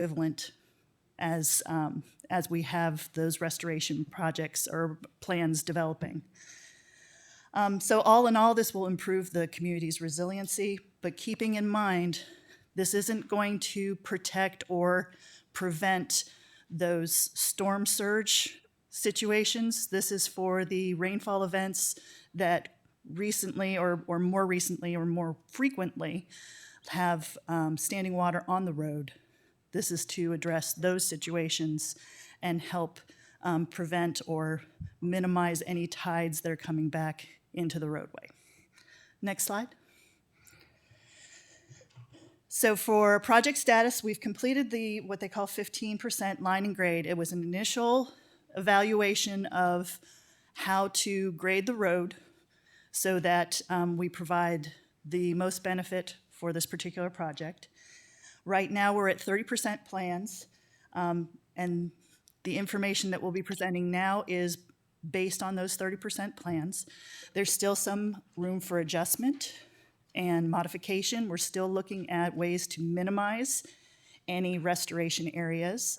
equivalent as we have those restoration projects or plans developing. So all in all, this will improve the community's resiliency, but keeping in mind, this isn't going to protect or prevent those storm surge situations. This is for the rainfall events that recently or more recently or more frequently have standing water on the road. This is to address those situations and help prevent or minimize any tides that are coming back into the roadway. Next slide. So for project status, we've completed the what they call 15% line and grade. It was an initial evaluation of how to grade the road so that we provide the most benefit for this particular project. Right now, we're at 30% plans, and the information that we'll be presenting now is based on those 30% plans. There's still some room for adjustment and modification. We're still looking at ways to minimize any restoration areas,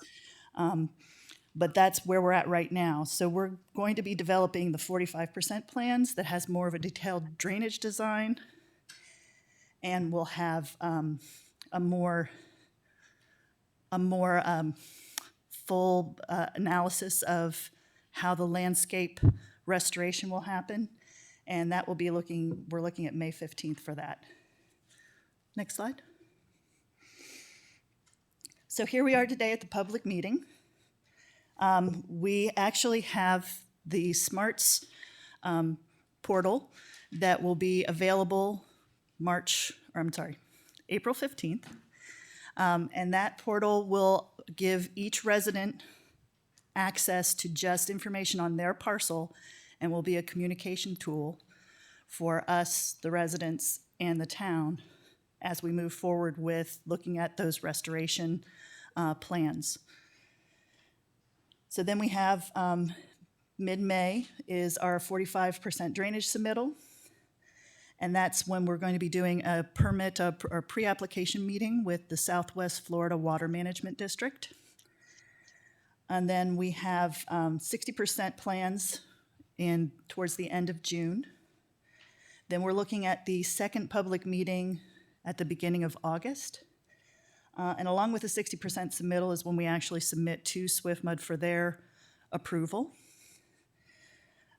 but that's where we're at right now. So we're going to be developing the 45% plans that has more of a detailed drainage design, and we'll have a more full analysis of how the landscape restoration will happen, and that will be we're looking at May 15th for that. Next slide. So here we are today at the public meeting. We actually have the SMARTS portal that will be available April 15th. And that portal will give each resident access to just information on their parcel and will be a communication tool for us, the residents, and the town as we move forward with looking at those restoration plans. So then we have mid-May is our 45% drainage submittal. And that's when we're going to be doing a permit or pre-application meeting with the Southwest Florida Water Management District. And then we have 60% plans towards the end of June. Then we're looking at the second public meeting at the beginning of August. And along with the 60% submittal is when we actually submit to SwiftMud for their approval.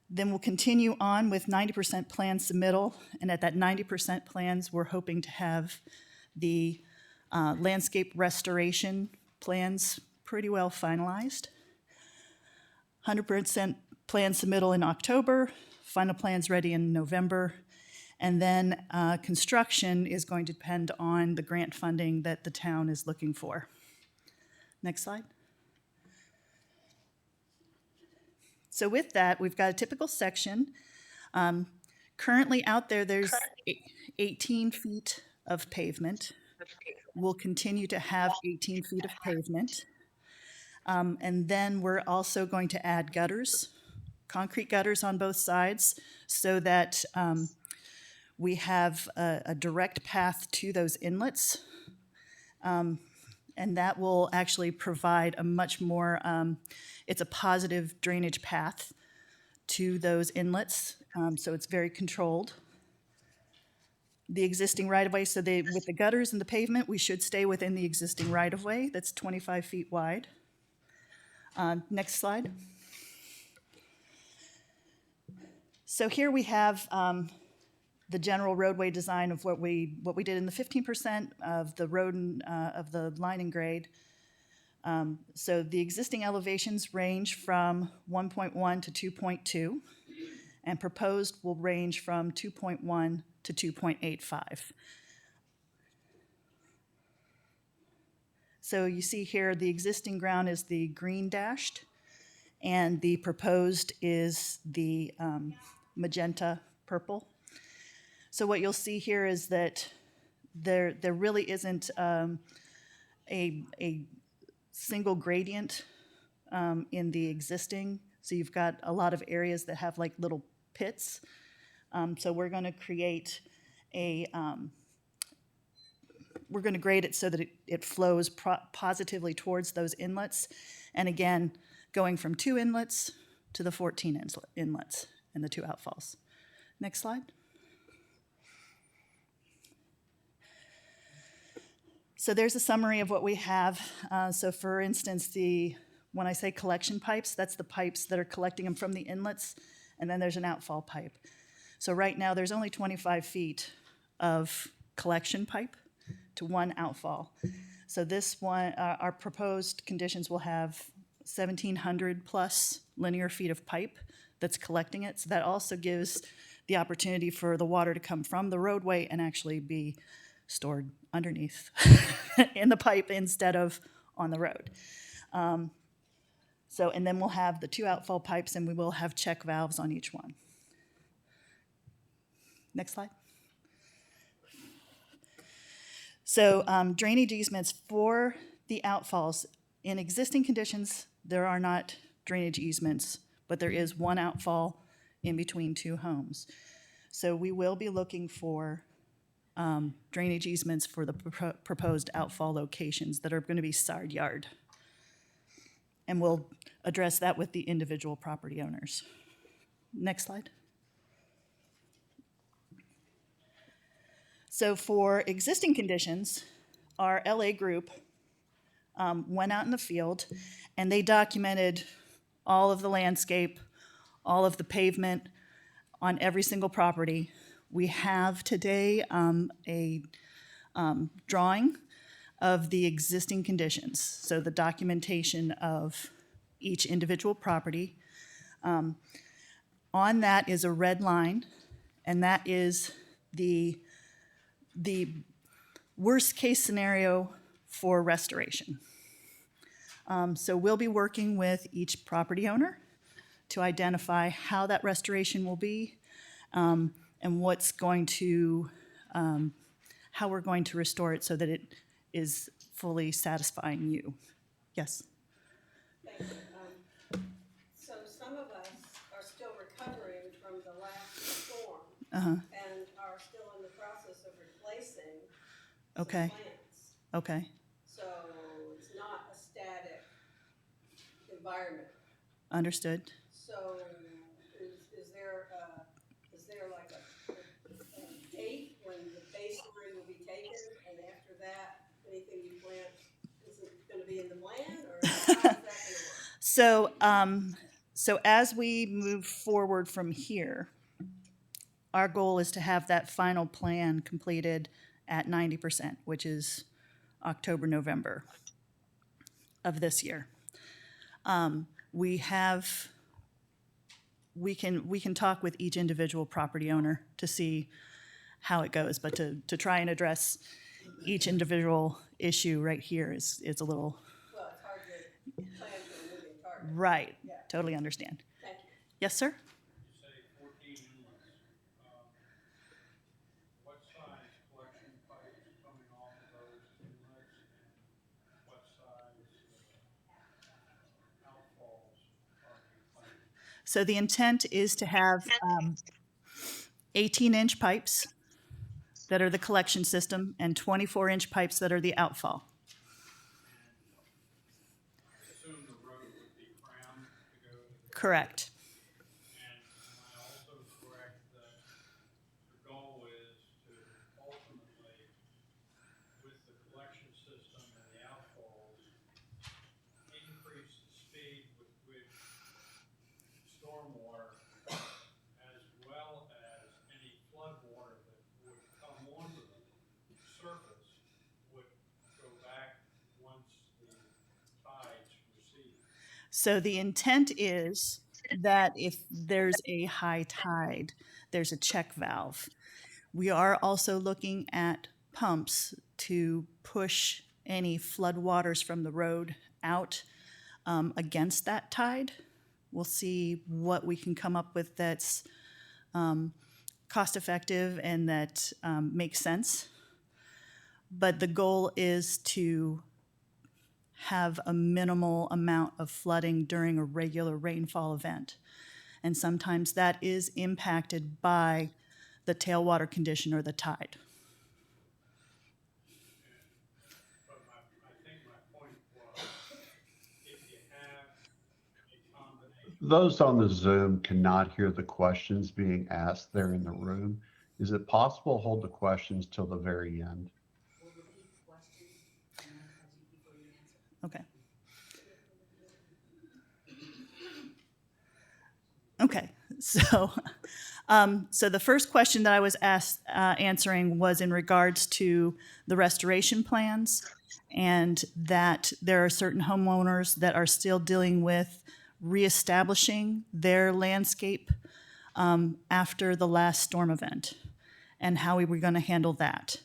Then we'll continue on with 90% plan submittal, and at that 90% plans, we're hoping to have the landscape restoration plans pretty well finalized. 100% plan submittal in October, final plans ready in November, and then construction is going to depend on the grant funding that the town is looking for. Next slide. So with that, we've got a typical section. Currently out there's 18 feet of pavement. We'll continue to have 18 feet of pavement. And then we're also going to add gutters, concrete gutters on both sides, so that we have a direct path to those inlets. And that will actually provide a much more, it's a positive drainage path to those inlets, so it's very controlled. The existing right-of-way, so with the gutters and the pavement, we should stay within the existing right-of-way that's 25 feet wide. Next slide. So here we have the general roadway design of what we did in the 15% of the road of the line and grade. So the existing elevations range from 1.1 to 2.2, and proposed will range from 2.1 to 2.85. So you see here the existing ground is the green dashed, and the proposed is the magenta purple. So what you'll see here is that there really isn't a single gradient in the existing. So you've got a lot of areas that have like little pits. So we're going to create a we're going to grade it so that it flows positively towards those inlets. And again, going from 2 inlets to the 14 inlets and the 2 outfalls. Next slide. So there's a summary of what we have. So for instance, when I say collection pipes, that's the pipes that are collecting them from the inlets, and then there's an outfall pipe. So right now there's only 25 feet of collection pipe to 1 outfall. So this one, our proposed conditions will have 1,700 plus linear feet of pipe that's collecting it. So that also gives the opportunity for the water to come from the roadway and actually be stored underneath in the pipe instead of on the road. And then we'll have the 2 outfall pipes, and we will have check valves on each one. Next slide. So drainage easements for the outfalls. In existing conditions, there are not drainage easements, but there is 1 outfall in between 2 homes. So we will be looking for drainage easements for the proposed outfall locations that are going to be side yard. And we'll address that with the individual property owners. Next slide. So for existing conditions, our LA group went out in the field and they documented all of the landscape, all of the pavement on every single property. We have today a drawing of the existing conditions, so the documentation of each individual property. On that is a red line, and that is the worst case scenario for restoration. So we'll be working with each property owner to identify how that restoration will be, and what's going to, how we're going to restore it so that it is fully satisfying you. Yes? Thank you. So some of us are still recovering from the last storm and are still in the process of replacing some plants. Okay. So it's not a static environment. Understood. So is there like a date when the masonry will be taken, and after that, anything you plant isn't going to be in the plan, or how is that going to work? So as we move forward from here, our goal is to have that final plan completed at 90%, which is October, November of this year. We can talk with each individual property owner to see how it goes, but to try and address each individual issue right here is a little. Well, it's hard to plan for a moving target. Right. Yeah. Totally understand. Thank you. Yes, sir? You say 14 inlets. What size collection pipes coming off of those inlets, and what size outfalls are you planning? So the intent is to have 18-inch pipes that are the collection system and 24-inch pipes that are the outfall. And I assume the road would be crammed to go to the. Correct. And am I also correct that the goal is to ultimately, with the collection system and the outfalls, increase the speed with which stormwater, as well as any flood water that would come onto the surface, would go back once the tides recede? So the intent is that if there's a high tide, there's a check valve. We are also looking at pumps to push any flood waters from the road out against that tide. We'll see what we can come up with that's cost effective and that makes sense. But the goal is to have a minimal amount of flooding during a regular rainfall event. And sometimes that is impacted by the tailwater condition or the tide. Those on the Zoom cannot hear the questions being asked there in the room. Is it possible to hold the questions till the very end? We'll repeat the question before you answer. Okay. Okay, so, so the first question that I was answering was in regards to the restoration plans, and that there are certain homeowners that are still dealing with reestablishing their landscape after the last storm event, and how we were going to handle that.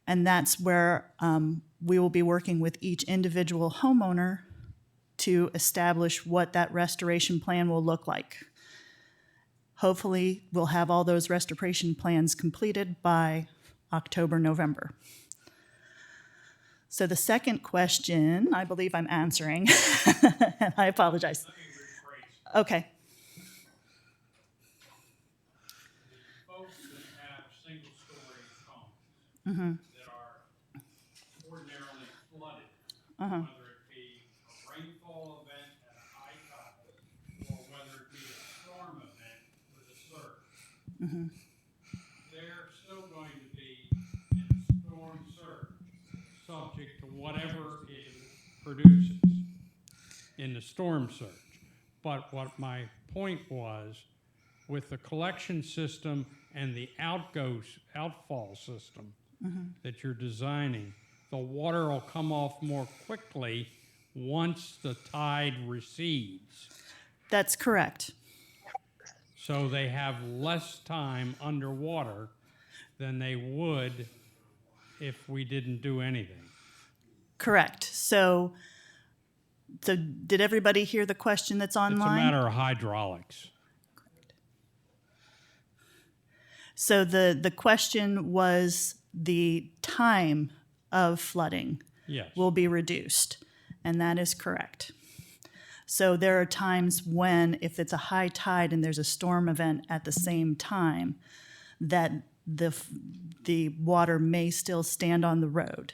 And that's where we will be working with each individual homeowner to establish what that restoration plan will look like. Hopefully, we'll have all those restoration plans completed by October, November. So the second question, I believe I'm answering. I apologize. Let me rephrase. Okay. The folks that have single-story homes that are ordinarily flooded, whether it be a rainfall event at a high tide, or whether it be a storm event with a surge, they're still going to be in a storm surge, subject to whatever it produces in the storm surge. But what my point was, with the collection system and the outfall system that you're designing, the water will come off more quickly once the tide recedes. That's correct. So they have less time underwater than they would if we didn't do anything. Correct. So did everybody hear the question that's online? It's a matter of hydraulics. So the question was the time of flooding Yes. will be reduced, and that is correct. So there are times when, if it's a high tide and there's a storm event at the same time, that the water may still stand on the road.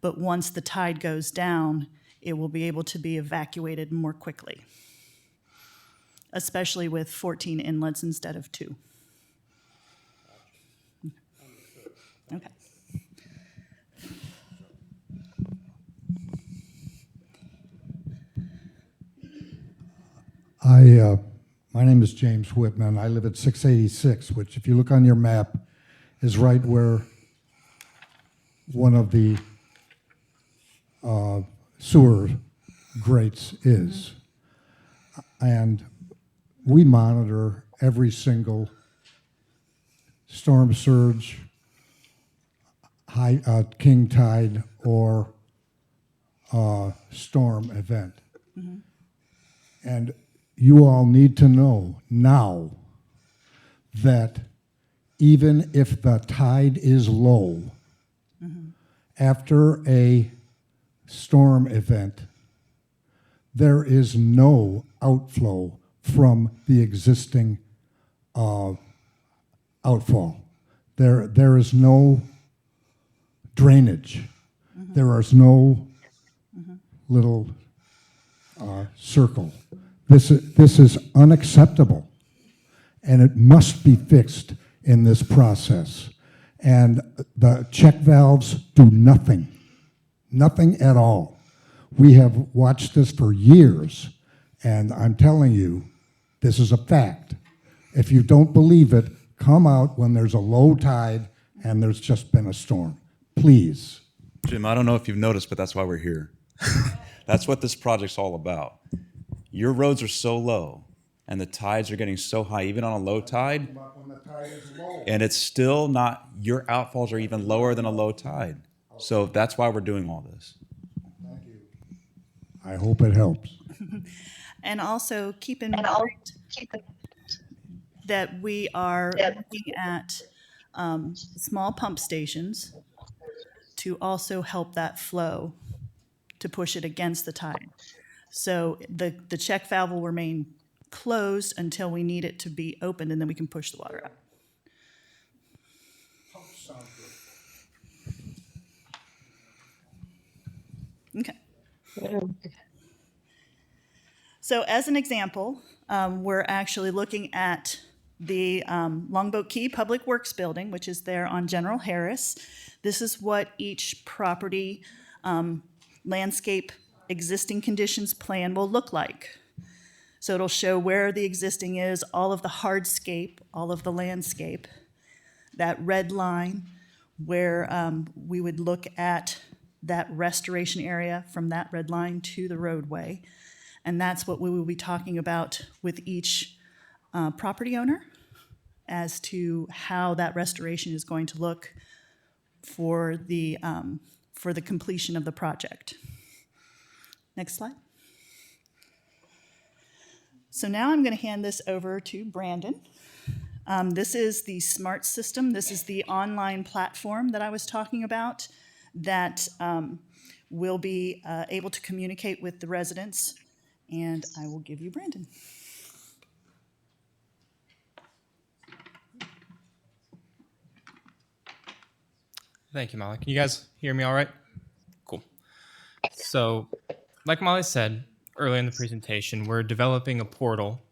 But once the tide goes down, it will be able to be evacuated more quickly, especially with 14 inlets instead of 2. Okay. My name is James Whitman. I live at 686, which, if you look on your map, is right where one of the sewer grates is. And we monitor every single storm surge, high king tide, or storm event. And you all need to know now that even if the tide is low, after a storm event, there is no outflow from the existing outfall. There is no drainage. There is no little circle. This is unacceptable, and it must be fixed in this process. And the check valves do nothing at all. We have watched this for years, and I'm telling you, this is a fact. If you don't believe it, come out when there's a low tide and there's just been a storm. Please. Jim, I don't know if you've noticed, but that's why we're here. That's what this project's all about. Your roads are so low, and the tides are getting so high, even on a low tide, When the tide is low. and it's still not, your outfalls are even lower than a low tide. So that's why we're doing all this. Thank you. I hope it helps. And also keep in mind that we are looking at small pump stations to also help that flow, to push it against the tide. So the check valve will remain closed until we need it to be opened, and then we can push the water out. Okay. So as an example, we're actually looking at the Longboat Key Public Works Building, which is there on General Harris. This is what each property landscape existing conditions plan will look like. So it'll show where the existing is, all of the hardscape, all of the landscape. That red line where we would look at that restoration area from that red line to the roadway. And that's what we will be talking about with each property owner as to how that restoration is going to look for the completion of the project. Next slide. So now I'm going to hand this over to Brandon. This is the SMART system. This is the online platform that I was talking about that will be able to communicate with the residents. And I will give you Brandon. Thank you, Molly. Can you guys hear me all right? Cool. So, like Molly said earlier in the presentation, we're developing a portal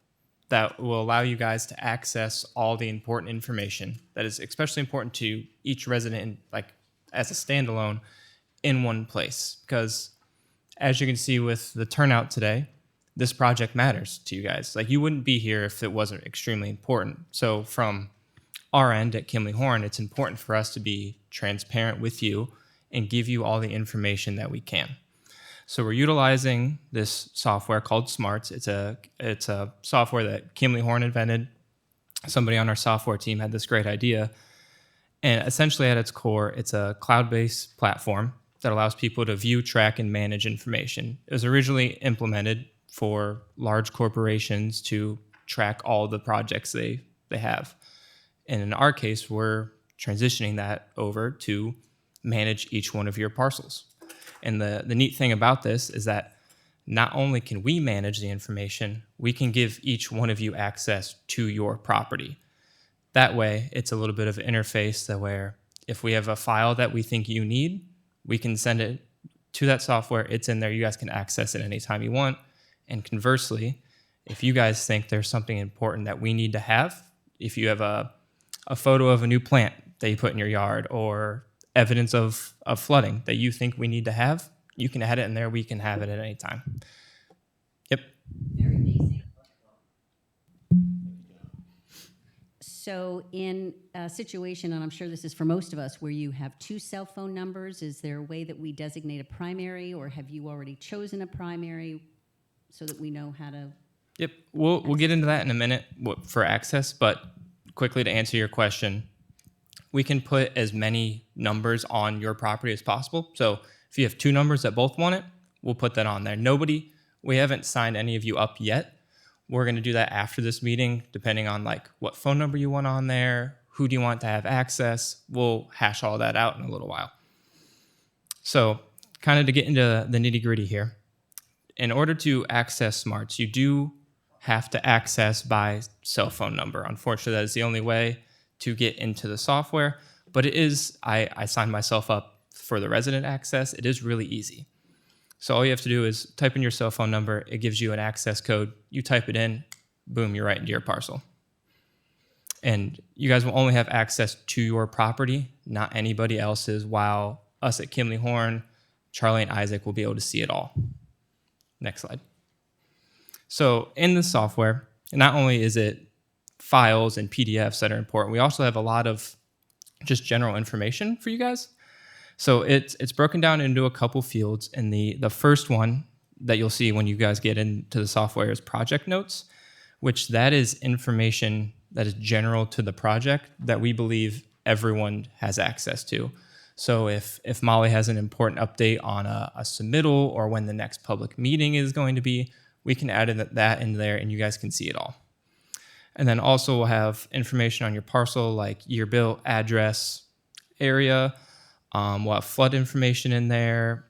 that will allow you guys to access all the important information that is especially important to each resident, like as a standalone, in one place. Because as you can see with the turnout today, this project matters to you guys. Like, you wouldn't be here if it wasn't extremely important. So from our end at Kimley Horn, it's important for us to be transparent with you and give you all the information that we can. So we're utilizing this software called Smarts. It's a software that Kimley Horn invented. Somebody on our software team had this great idea. And essentially at its core, it's a cloud-based platform that allows people to view, track, and manage information. It was originally implemented for large corporations to track all the projects they have. And in our case, we're transitioning that over to manage each one of your parcels. And the neat thing about this is that not only can we manage the information, we can give each one of you access to your property. That way, it's a little bit of an interface that where if we have a file that we think you need, we can send it to that software. It's in there. You guys can access it anytime you want. And conversely, if you guys think there's something important that we need to have, if you have a photo of a new plant that you put in your yard or evidence of flooding that you think we need to have, you can add it in there. We can have it at any time. Yep. Very basic. So in a situation, and I'm sure this is for most of us, where you have two cell phone numbers, is there a way that we designate a primary, or have you already chosen a primary so that we know how to? Yep. We'll get into that in a minute for access, but quickly to answer your question, we can put as many numbers on your property as possible. So if you have two numbers that both want it, we'll put that on there. We haven't signed any of you up yet. We're going to do that after this meeting, depending on like what phone number you want on there, who do you want to have access. We'll hash all that out in a little while. So kind of to get into the nitty gritty here, in order to access Smarts, you do have to access by cell phone number. Unfortunately, that is the only way to get into the software, but it is, I signed myself up for the resident access. It is really easy. So all you have to do is type in your cell phone number. It gives you an access code. You type it in, boom, you're right into your parcel. And you guys will only have access to your property, not anybody else's, while us at Kimley Horn, Charlie and Isaac will be able to see it all. Next slide. So in the software, not only is it files and PDFs that are important, we also have a lot of just general information for you guys. So it's broken down into a couple fields, and the first one that you'll see when you guys get into the software is project notes, which that is information that is general to the project that we believe everyone has access to. So if Molly has an important update on a submittal or when the next public meeting is going to be, we can add that in there and you guys can see it all. And then also we'll have information on your parcel like year built, address, area. We'll have flood information in there,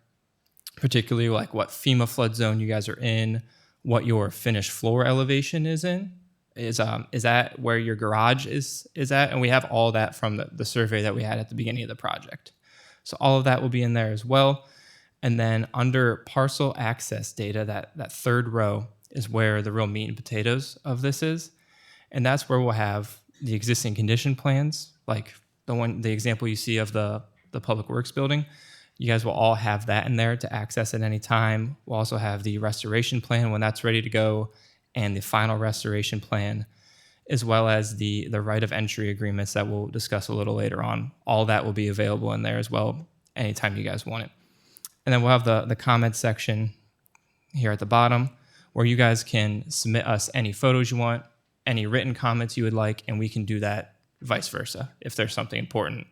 particularly like what FEMA flood zone you guys are in, what your finished floor elevation is in. Is that where your garage is at? And we have all that from the survey that we had at the beginning of the project. So all of that will be in there as well. And then under parcel access data, that third row is where the real meat and potatoes of this is. And that's where we'll have the existing condition plans, like the example you see of the Public Works building. You guys will all have that in there to access at any time. We'll also have the restoration plan when that's ready to go, and the final restoration plan, as well as the right of entry agreements that we'll discuss a little later on. All that will be available in there as well anytime you guys want it. And then we'll have the comments section here at the bottom where you guys can submit us any photos you want, any written comments you would like, and we can do that vice versa. If there's something important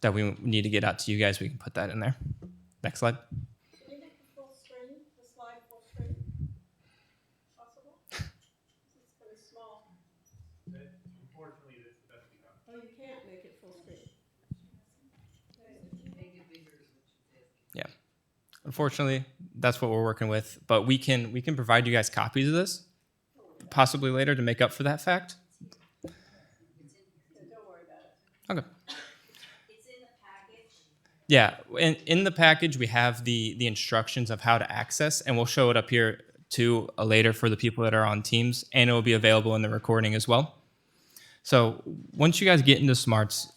that we need to get out to you guys, we can put that in there. Next slide. Can you make the full screen, the slide full screen? Possible? It's kind of small. Unfortunately, that's the best we got. Oh, you can't make it full screen. Yeah. Unfortunately, that's what we're working with, but we can provide you guys copies of this possibly later to make up for that fact. Don't worry about it. Okay. Yeah, in the package we have the instructions of how to access, and we'll show it up here too later for the people that are on Teams, and it will be available in the recording as well. So once you guys get into Smarts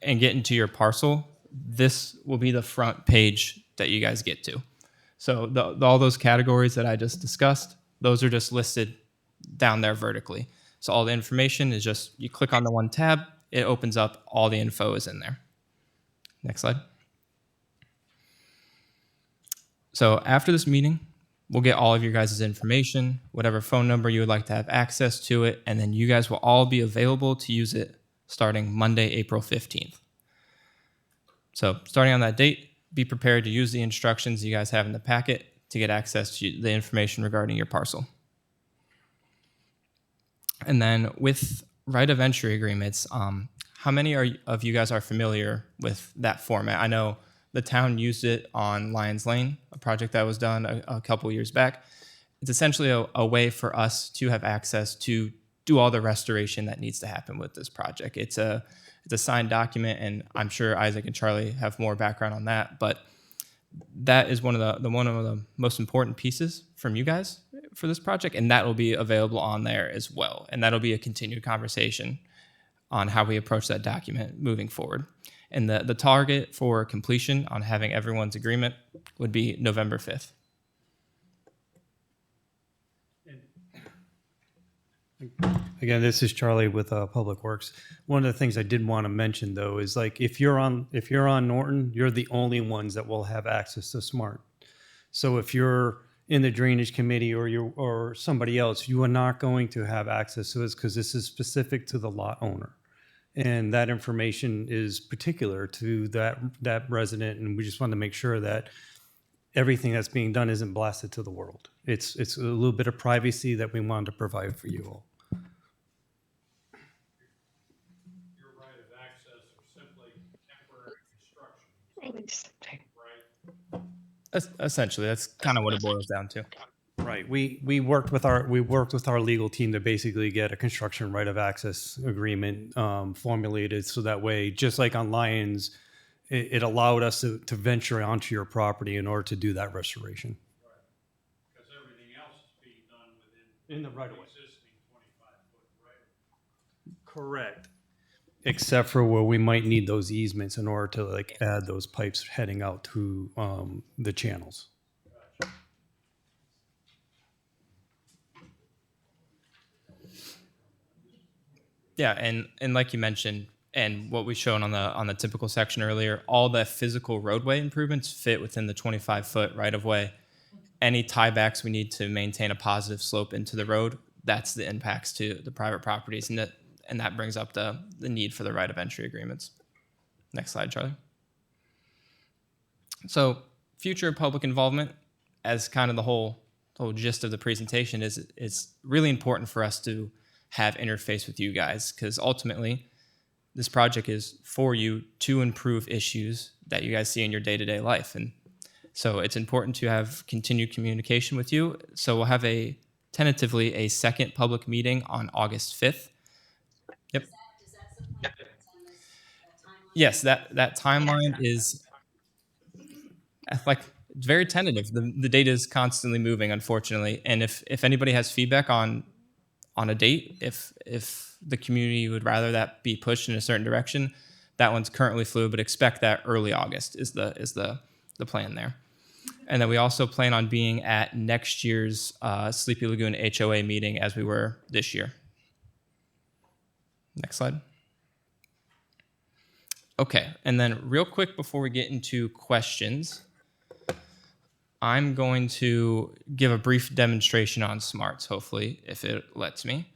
and get into your parcel, this will be the front page that you guys get to. So all those categories that I just discussed, those are just listed down there vertically. So all the information is just, you click on the one tab, it opens up, all the info is in there. Next slide. So after this meeting, we'll get all of your guys' information, whatever phone number you would like to have access to it, and then you guys will all be available to use it starting Monday, April 15th. So starting on that date, be prepared to use the instructions you guys have in the packet to get access to the information regarding your parcel. And then with right of entry agreements, how many of you guys are familiar with that format? I know the town used it on Lions Lane, a project that was done a couple years back. It's essentially a way for us to have access to do all the restoration that needs to happen with this project. It's a signed document, and I'm sure Isaac and Charlie have more background on that, but that is one of the most important pieces from you guys for this project, and that will be available on there as well. And that'll be a continued conversation on how we approach that document moving forward. And the target for completion on having everyone's agreement would be November 5th. Again, this is Charlie with Public Works. One of the things I did want to mention though is like if you're on Norton, you're the only ones that will have access to Smart. So if you're in the drainage committee or somebody else, you are not going to have access to this because this is specific to the lot owner. And that information is particular to that resident, and we just want to make sure that everything that's being done isn't blasted to the world. It's a little bit of privacy that we wanted to provide for you all. Your right of access are simply temporary instructions, right? Essentially, that's kind of what it boils down to. Right. We worked with our legal team to basically get a construction right of access agreement formulated so that way, just like on Lions, it allowed us to venture onto your property in order to do that restoration. Because everything else is being done within In the right of way. existing 25-foot right. Correct. Except for where we might need those easements in order to like add those pipes heading out to the channels. Yeah, and like you mentioned, and what we've shown on the typical section earlier, all the physical roadway improvements fit within the 25-foot right of way. Any tiebacks we need to maintain a positive slope into the road, that's the impacts to the private properties, and that brings up the need for the right of entry agreements. Next slide, Charlie. So future public involvement, as kind of the whole gist of the presentation, is it's really important for us to have interface with you guys, because ultimately this project is for you to improve issues that you guys see in your day-to-day life. And so it's important to have continued communication with you. So we'll have tentatively a second public meeting on August 5th. Yep. Yes, that timeline is like it's very tentative. The data is constantly moving, unfortunately. And if anybody has feedback on a date, if the community would rather that be pushed in a certain direction, that one's currently fluid, but expect that early August is the plan there. And then we also plan on being at next year's Sleepy Lagoon HOA meeting as we were this year. Next slide. Okay, and then real quick before we get into questions, I'm going to give a brief demonstration on smarts, hopefully, if it lets me.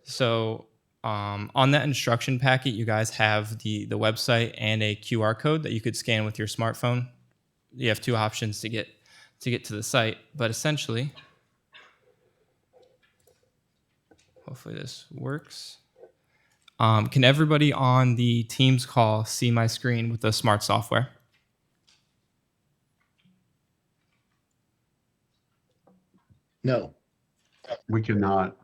So on that instruction packet, you guys have the website and a QR code that you could scan with your smartphone. You have two options to get to the site, but essentially, hopefully this works. Can everybody on the Teams call see my screen with the smart software? No. We cannot.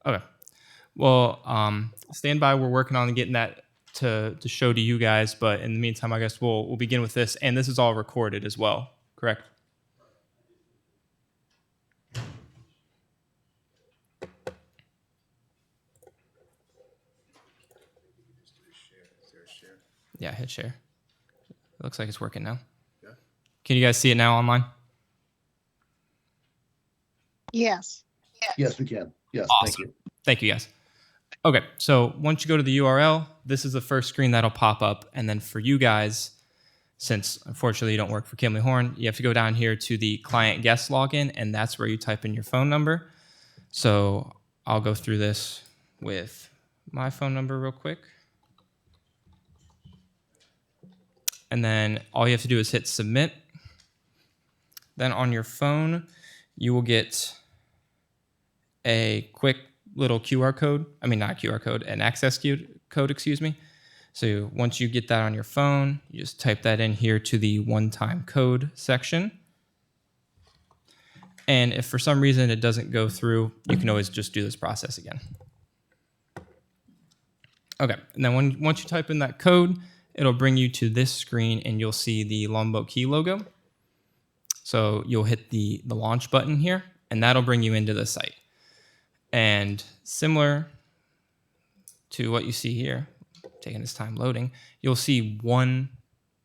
Okay. Well, stand by. We're working on getting that to show to you guys, but in the meantime, I guess we'll begin with this, and this is all recorded as well, correct? Yeah, hit share. It looks like it's working now. Yeah. Can you guys see it now online? Yes. Yes, we can. Yes, thank you. Thank you, guys. Okay, so once you go to the URL, this is the first screen that'll pop up. And then for you guys, since unfortunately you don't work for Kimley Horn, you have to go down here to the client guest login, and that's where you type in your phone number. So I'll go through this with my phone number real quick. And then all you have to do is hit submit. Then on your phone, you will get a quick little QR code. I mean, not QR code, an access code, excuse me. So once you get that on your phone, you just type that in here to the one-time code section. And if for some reason it doesn't go through, you can always just do this process again. Okay, and then once you type in that code, it'll bring you to this screen and you'll see the Longboat Key logo. So you'll hit the launch button here and that'll bring you into the site. And similar to what you see here, taking this time loading, you'll see one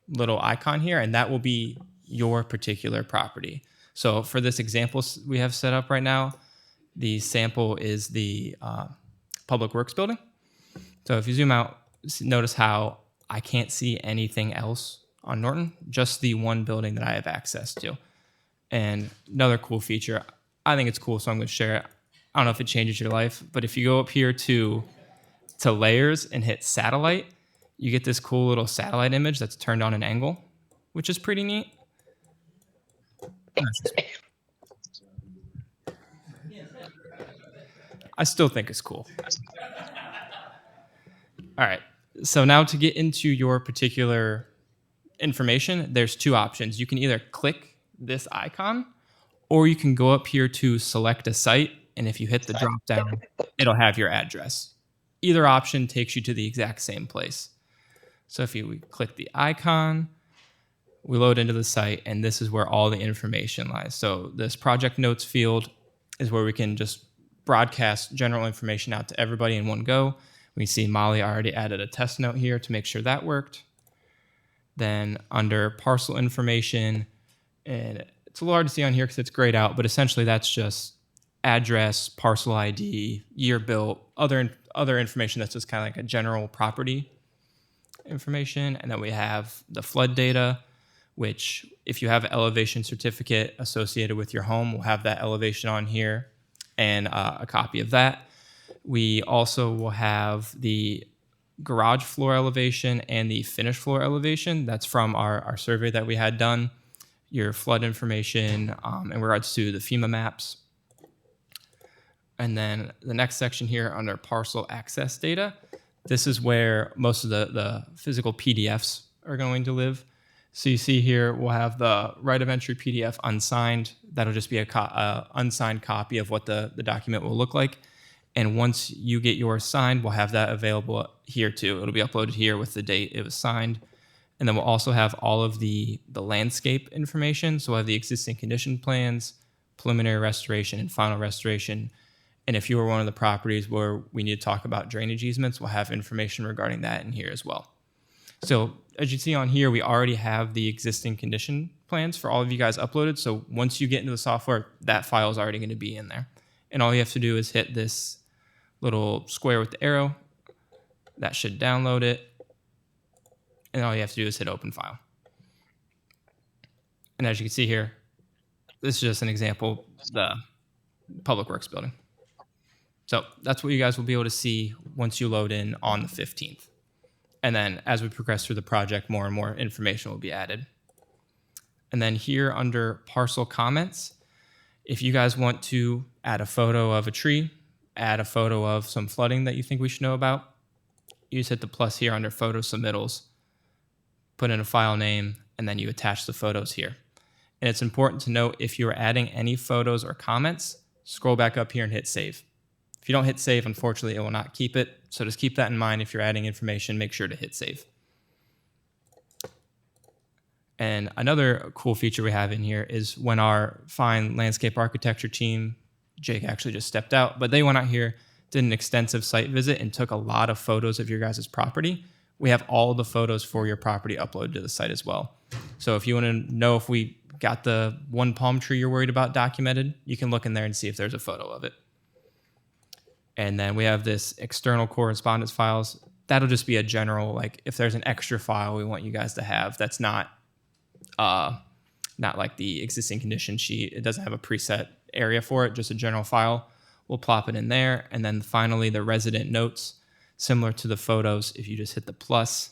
little icon here and that will be your particular property. So for this example we have set up right now, the sample is the Public Works building. So if you zoom out, notice how I can't see anything else on Norton, just the one building that I have access to. And another cool feature, I think it's cool, so I'm going to share it. I don't know if it changes your life, but if you go up here to layers and hit satellite, you get this cool little satellite image that's turned on an angle, which is pretty neat. I still think it's cool. All right. So now to get into your particular information, there's two options. You can either click this icon or you can go up here to select a site. And if you hit the drop down, it'll have your address. Either option takes you to the exact same place. So if we click the icon, we load into the site and this is where all the information lies. So this project notes field is where we can just broadcast general information out to everybody in one go. We see Molly already added a test note here to make sure that worked. Then under parcel information, and it's a little hard to see on here because it's grayed out, but essentially that's just address, parcel ID, year built, other information that's just kind of like a general property information. And then we have the flood data, which if you have an elevation certificate associated with your home, we'll have that elevation on here and a copy of that. We also will have the garage floor elevation and the finished floor elevation. That's from our survey that we had done. Your flood information in regards to the FEMA maps. And then the next section here under parcel access data, this is where most of the physical PDFs are going to live. So you see here, we'll have the right of entry PDF unsigned. That'll just be a unsigned copy of what the document will look like. And once you get yours signed, we'll have that available here too. It'll be uploaded here with the date it was signed. And then we'll also have all of the landscape information. So we'll have the existing condition plans, preliminary restoration, and final restoration. And if you were one of the properties where we need to talk about drainage easements, we'll have information regarding that in here as well. So as you see on here, we already have the existing condition plans for all of you guys uploaded. So once you get into the software, that file is already going to be in there. And all you have to do is hit this little square with the arrow. That should download it. And all you have to do is hit open file. And as you can see here, this is just an example of the Public Works building. So that's what you guys will be able to see once you load in on the 15th. And then as we progress through the project, more and more information will be added. And then here under parcel comments, if you guys want to add a photo of a tree, add a photo of some flooding that you think we should know about, you just hit the plus here under photo submittals, put in a file name, and then you attach the photos here. And it's important to note, if you're adding any photos or comments, scroll back up here and hit save. If you don't hit save, unfortunately, it will not keep it. So just keep that in mind. If you're adding information, make sure to hit save. And another cool feature we have in here is when our fine landscape architecture team, Jake actually just stepped out, but they went out here, did an extensive site visit, and took a lot of photos of your guys' property. We have all the photos for your property uploaded to the site as well. So if you want to know if we got the one palm tree you're worried about documented, you can look in there and see if there's a photo of it. And then we have this external correspondence files. That'll just be a general, like if there's an extra file we want you guys to have that's not like the existing condition sheet. It doesn't have a preset area for it, just a general file. We'll plop it in there. And then finally, the resident notes, similar to the photos. If you just hit the plus,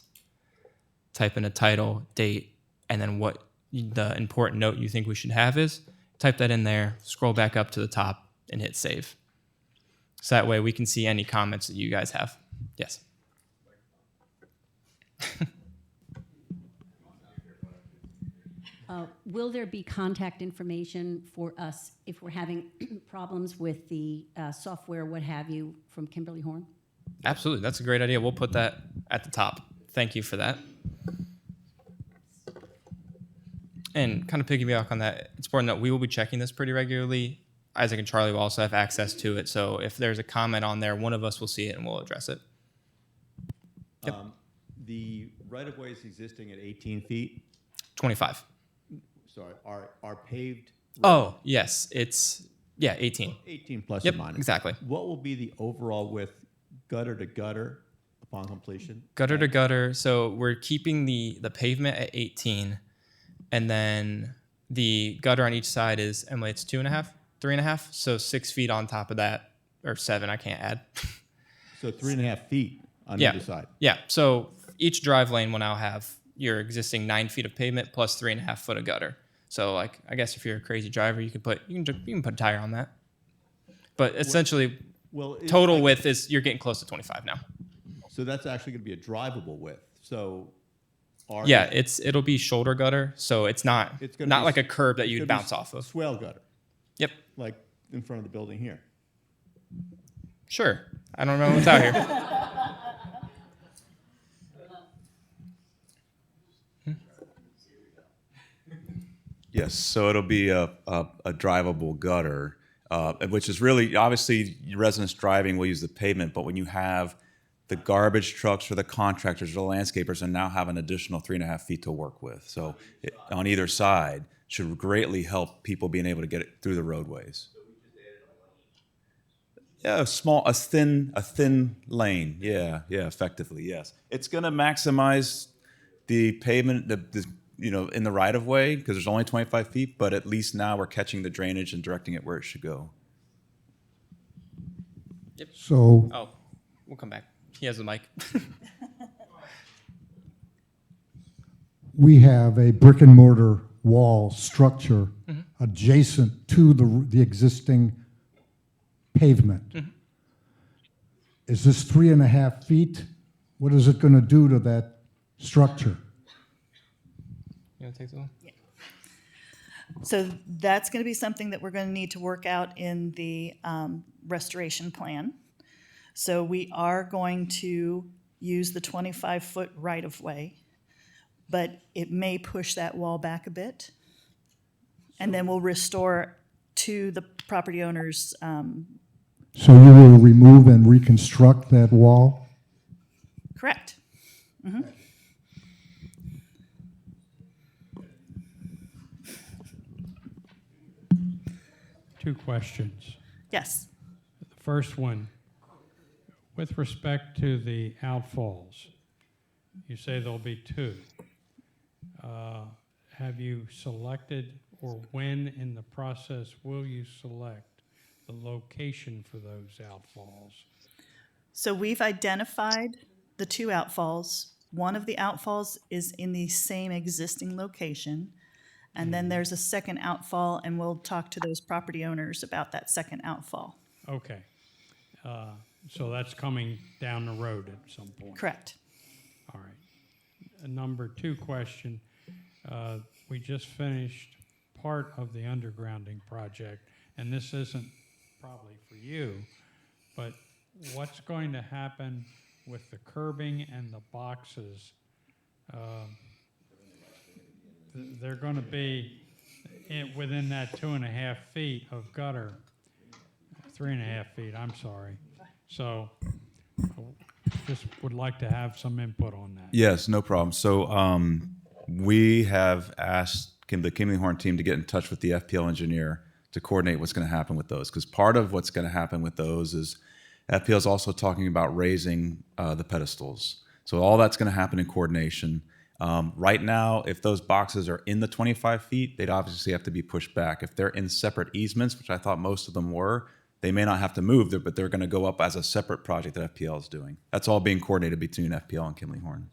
type in a title, date, and then what the important note you think we should have is, type that in there, scroll back up to the top, and hit save. So that way we can see any comments that you guys have. Yes. Will there be contact information for us if we're having problems with the software, what have you, from Kimberly Horn? Absolutely. That's a great idea. We'll put that at the top. Thank you for that. And kind of piggyback on that, it's important that we will be checking this pretty regularly. Isaac and Charlie will also have access to it. So if there's a comment on there, one of us will see it and we'll address it. Yep. The right-of-way is existing at 18 feet. 25. Sorry, are paved. Oh, yes. It's, 18. 18 plus Yep, or minus. exactly. What will be the overall width, gutter to gutter, upon completion? Gutter to gutter. So we're keeping the pavement at 18. And then the gutter on each side is, Emily, it's 2.5, 3.5. So 6 feet on top of that, or 7, I can't add. So 3.5 feet on Yeah. either side. Yeah. So each drive lane will now have your existing 9 feet of pavement plus 3.5 foot of gutter. So like, I guess if you're a crazy driver, you can put a tire on that. But essentially, total width is, you're getting close to 25 now. So that's actually going to be a drivable width. So it'll be shoulder gutter. So it's not like a curb that you'd bounce off of. Swale gutter. Yep. Like in front of the building here. Sure. I don't know what's out here. Yes, so it'll be a drivable gutter, which is really, obviously, residents driving will use the pavement, but when you have the garbage trucks or the contractors or the landscapers, and now have an additional 3.5 feet to work with. So on either side should greatly help people being able to get it through the roadways. Yeah, a thin lane. Yeah, effectively, yes. It's going to maximize the pavement, in the right of way, because there's only 25 feet, but at least now we're catching the drainage and directing it where it should go. Yep. So Oh, we'll come back. He has the mic. we have a brick and mortar wall structure adjacent to the existing pavement. Is this 3.5 feet? What is it going to do to that structure? You want to take this one? So that's going to be something that we're going to need to work out in the restoration plan. So we are going to use the 25-foot right-of-way, but it may push that wall back a bit. And then we'll restore to the property owners. So you will remove and reconstruct that wall? Correct. Two questions. Yes. The first one, with respect to the outfalls, you say there'll be two. Have you selected, or when in the process will you select the location for those outfalls? So we've identified the two outfalls. One of the outfalls is in the same existing location. And then there's a second outfall, and we'll talk to those property owners about that second outfall. Okay. So that's coming down the road at some point. Correct. All right. A number two question. We just finished part of the undergrounding project, and this isn't probably for you, but what's going to happen with the curbing and the boxes? They're going to be within that 2.5 feet of gutter, 3.5 feet, I'm sorry. So just would like to have some input on that. Yes, no problem. So we have asked the Kimley Horn team to get in touch with the FPL engineer to coordinate what's going to happen with those. Because part of what's going to happen with those is FPL is also talking about raising the pedestals. So all that's going to happen in coordination. Right now, if those boxes are in the 25 feet, they'd obviously have to be pushed back. If they're in separate easements, which I thought most of them were, they may not have to move, but they're going to go up as a separate project that FPL is doing. That's all being coordinated between FPL and Kimley Horn.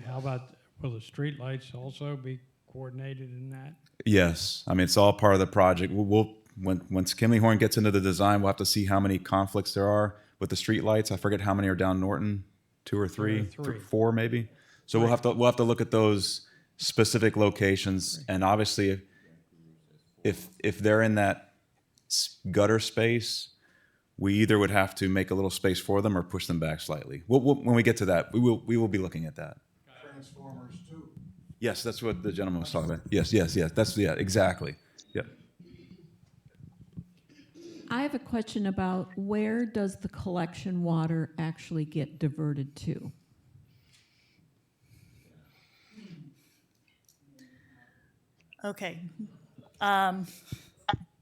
How about, will the streetlights also be coordinated in that? Yes, I mean, it's all part of the project. Once Kimley Horn gets into the design, we'll have to see how many conflicts there are with the streetlights. I forget how many are down Norton, 2 or 3, 4 maybe. So we'll have to look at those specific locations, and obviously, if they're in that gutter space, we either would have to make a little space for them or push them back slightly. When we get to that, we will be looking at that. Transformers too. Yes, that's what the gentleman was talking about. Yes. That's exactly. Yeah. I have a question about where does the collection water actually get diverted to? Okay.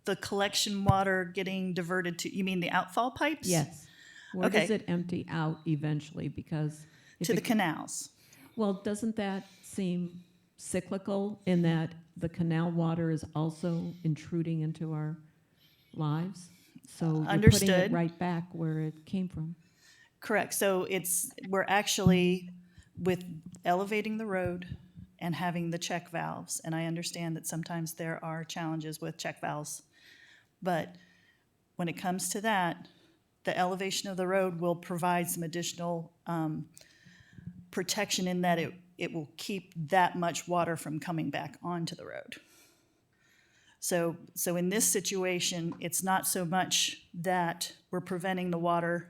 The collection water getting diverted to, you mean the outfall pipes? Yes. Where Okay. does it empty out eventually? Because if To the it- canals. well, doesn't that seem cyclical in that the canal water is also intruding into our lives? So you're putting Understood. it right back where it came from. Correct. So we're actually with elevating the road and having the check valves. And I understand that sometimes there are challenges with check valves. But when it comes to that, the elevation of the road will provide some additional protection in that it will keep that much water from coming back onto the road. So in this situation, it's not so much that we're preventing the water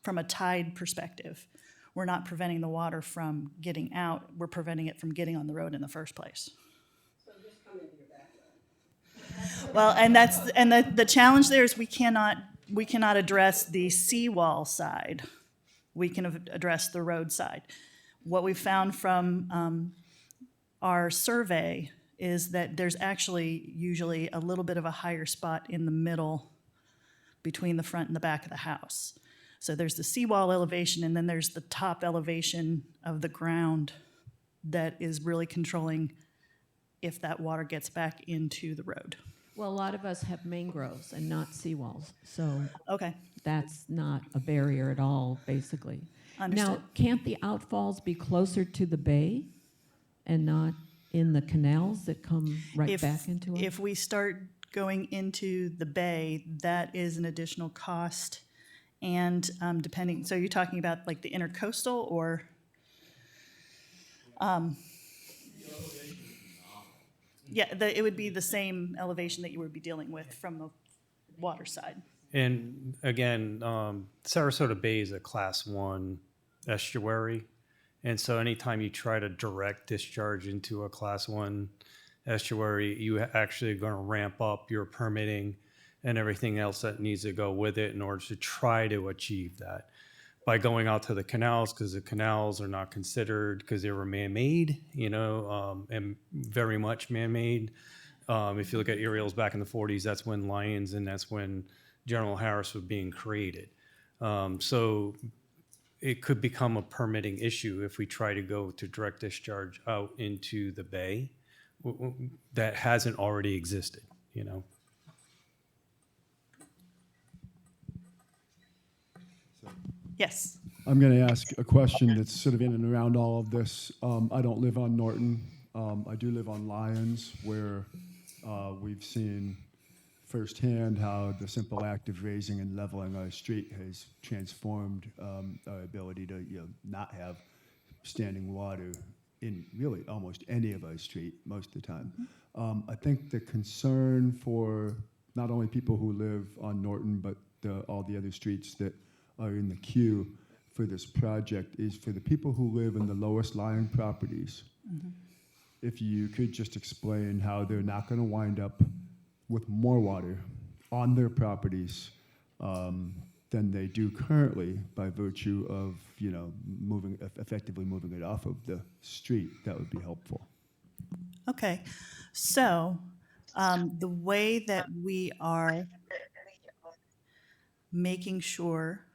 from a tide perspective. We're not preventing the water from getting out. We're preventing it from getting on the road in the first place. So just come into your backyard. Well, and the challenge there is we cannot address the seawall side. We can address the road side. What we found from our survey is that there's actually usually a little bit of a higher spot in the middle between the front and the back of the house. So there's the seawall elevation, and then there's the top elevation of the ground that is really controlling if that water gets back into the road. Well, a lot of us have mangroves and not seawalls, so Okay, that's not a barrier at all, basically. understood. Now, can't the outfalls be closer to the bay and not in the canals that come right back into it? If we start going into the bay, that is an additional cost. And depending, so you're talking about like the intercoastal or? Yeah, it would be the same elevation that you would be dealing with from the water side. And again, Sarasota Bay is a class 1 estuary. And so anytime you try to direct discharge into a class 1 estuary, you actually are going to ramp up your permitting and everything else that needs to go with it in order to try to achieve that. By going out to the canals, because the canals are not considered, because they were man-made, and very much man-made. If you look at aerials back in the 40s, that's when Lyons and that's when General Harris was being created. So it could become a permitting issue if we try to go to direct discharge out into the bay that hasn't already existed, Yes. I'm going to ask a question that's sort of in and around all of this. I don't live on Norton. I do live on Lyons, where we've seen firsthand how the simple act of raising and leveling a street has transformed our ability to not have standing water in really almost any of our street most of the time. I think the concern for not only people who live on Norton, but all the other streets that are in the queue for this project is for the people who live in the lowest lying properties. If you could just explain how they're not going to wind up with more water on their properties than they do currently by virtue of effectively moving it off of the street, that would be helpful. Okay. So the way that we are making sure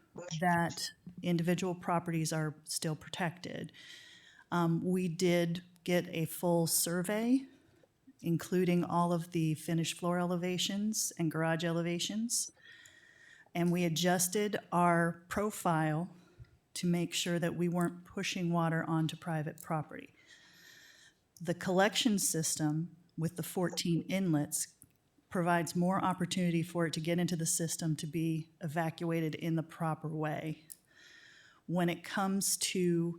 that individual properties are still protected, we did get a full survey, including all of the finished floor elevations and garage elevations. And we adjusted our profile to make sure that we weren't pushing water onto private property. The collection system with the 14 inlets provides more opportunity for it to get into the system to be evacuated in the proper way. When it comes to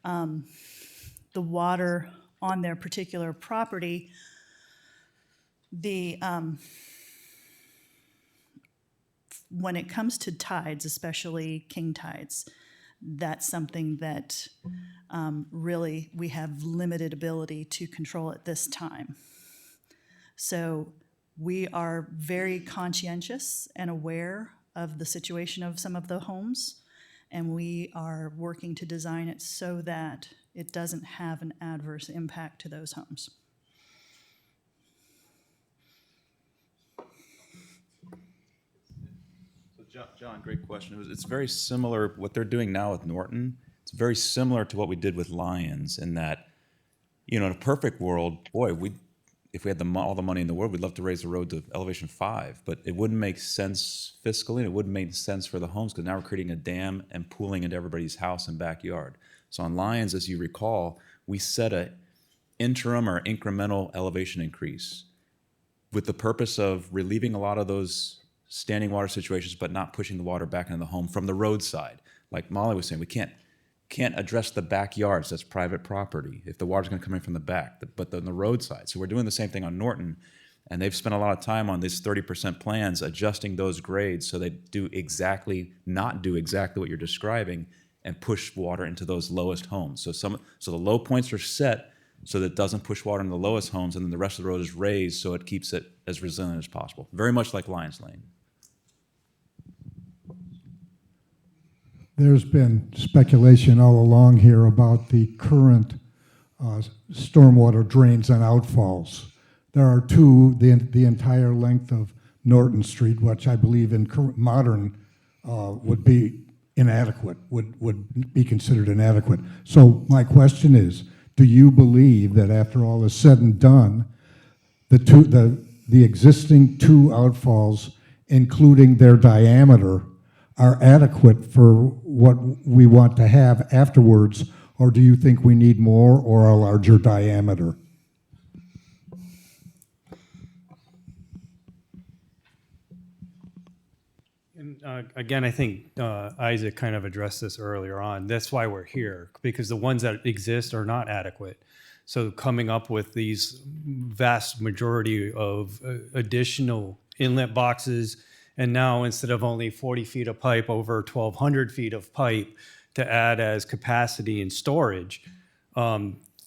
the water on their particular property, when it comes to tides, especially king tides, that's something that really we have limited ability to control at this time. So we are very conscientious and aware of the situation of some of the homes, and we are working to design it so that it doesn't have an adverse impact to those homes. John, great question. It's very similar, what they're doing now with Norton, it's very similar to what we did with Lyons in that, in a perfect world, boy, if we had all the money in the world, we'd love to raise the road to elevation 5, but it wouldn't make sense fiscally, and it wouldn't make sense for the homes because now we're creating a dam and pooling into everybody's house and backyard. So on Lyons, as you recall, we set a interim or incremental elevation increase with the purpose of relieving a lot of those standing water situations, but not pushing the water back into the home from the roadside. Like Molly was saying, we can't address the backyards. That's private property. If the water's going to come in from the back, but on the roadside. So we're doing the same thing on Norton, and they've spent a lot of time on these 30% plans, adjusting those grades so they not do exactly what you're describing, and push water into those lowest homes. So the low points are set so that it doesn't push water into the lowest homes, and then the rest of the road is raised so it keeps it as resilient as possible. Very much like Lyons Lane. There's been speculation all along here about the current stormwater drains and outfalls. There are two, the entire length of Norton Street, which I believe in modern would be inadequate, would be considered inadequate. So my question is, do you believe that after all is said and done, the existing two outfalls, including their diameter, are adequate for what we want to have afterwards, or do you think we need more or a larger diameter? And again, I think Isaac kind of addressed this earlier on. That's why we're here, because the ones that exist are not adequate. So coming up with these vast majority of additional inlet boxes And now instead of only 40 feet of pipe, over 1,200 feet of pipe to add as capacity and storage.